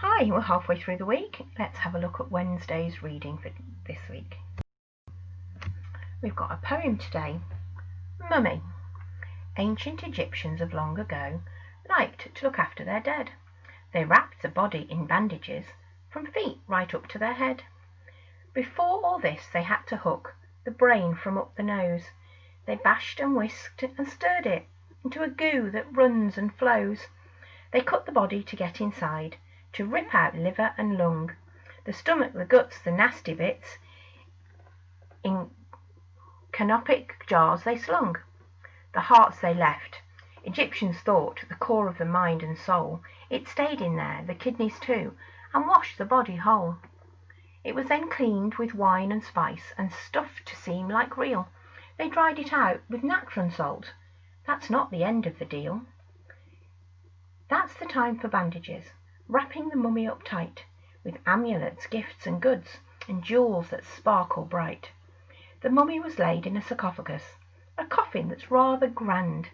Hi, we're halfway through the week. Let's have a look at Wednesday's reading for this week. We've got a poem today. Mummy. Ancient Egyptians of long ago liked to look after their dead. They wrapped the body in bandages from feet right up to their head. Before all this they had to hook the brain from up the nose. They bashed and whisked and stirred it into a goo that runs and flows. They cut the body to get inside, to rip out liver and lung, the stomach, the guts, the nasty bits. In canopic jars they slung. The hearts they left. Egyptians thought the core of the mind and soul. It stayed in there, the kidneys too, and washed the body whole. It was then cleaned with wine and spice and stuffed to seem like real. They dried it out with natron salt. That's not the end of the deal. That's the time for bandages, wrapping the mummy up tight, with amulets, gifts and goods, and jewels that sparkle bright. The mummy was laid in a sarcophagus, a coffin that's rather grand,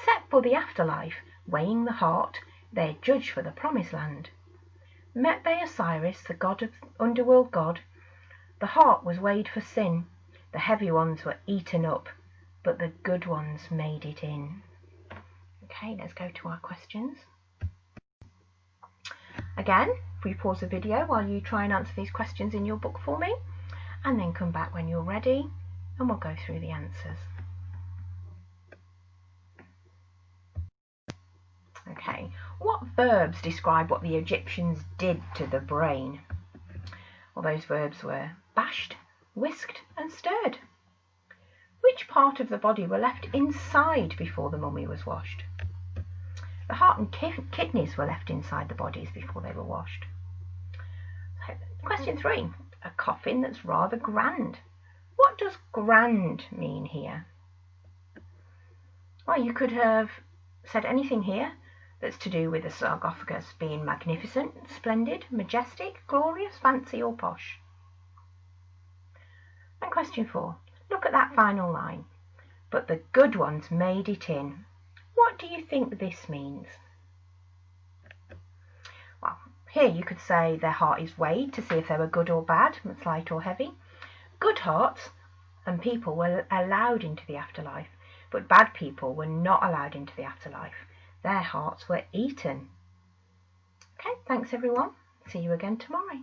set for the afterlife, weighing the heart, their judge for the promised land. Met by Osiris, the god of underworld god, the heart was weighed for sin. The heavy ones were eaten up, but the good ones made it in. Okay, let's go to our questions. Again, if we pause the video while you try and answer these questions in your book for me, and then come back when you're ready, and we'll go through the answers. Okay, what verbs describe what the Egyptians did to the brain? Well, those verbs were bashed, whisked and stirred. Which part of the body were left inside before the mummy was washed? The heart and kidneys were left inside the bodies before they were washed. So, question 3, a coffin that's rather grand. What does grand mean here? Well, you could have said anything here that's to do with the sarcophagus being magnificent, splendid, majestic, glorious, fancy or posh. And question 4, look at that final line. But the good ones made it in. What do you think this means? Well, here you could say their heart is weighed to see if they were good or bad, light or heavy. Good hearts and people were allowed into the afterlife, but bad people were not allowed into the afterlife. Their hearts were eaten. Okay, thanks everyone. See you again tomorrow.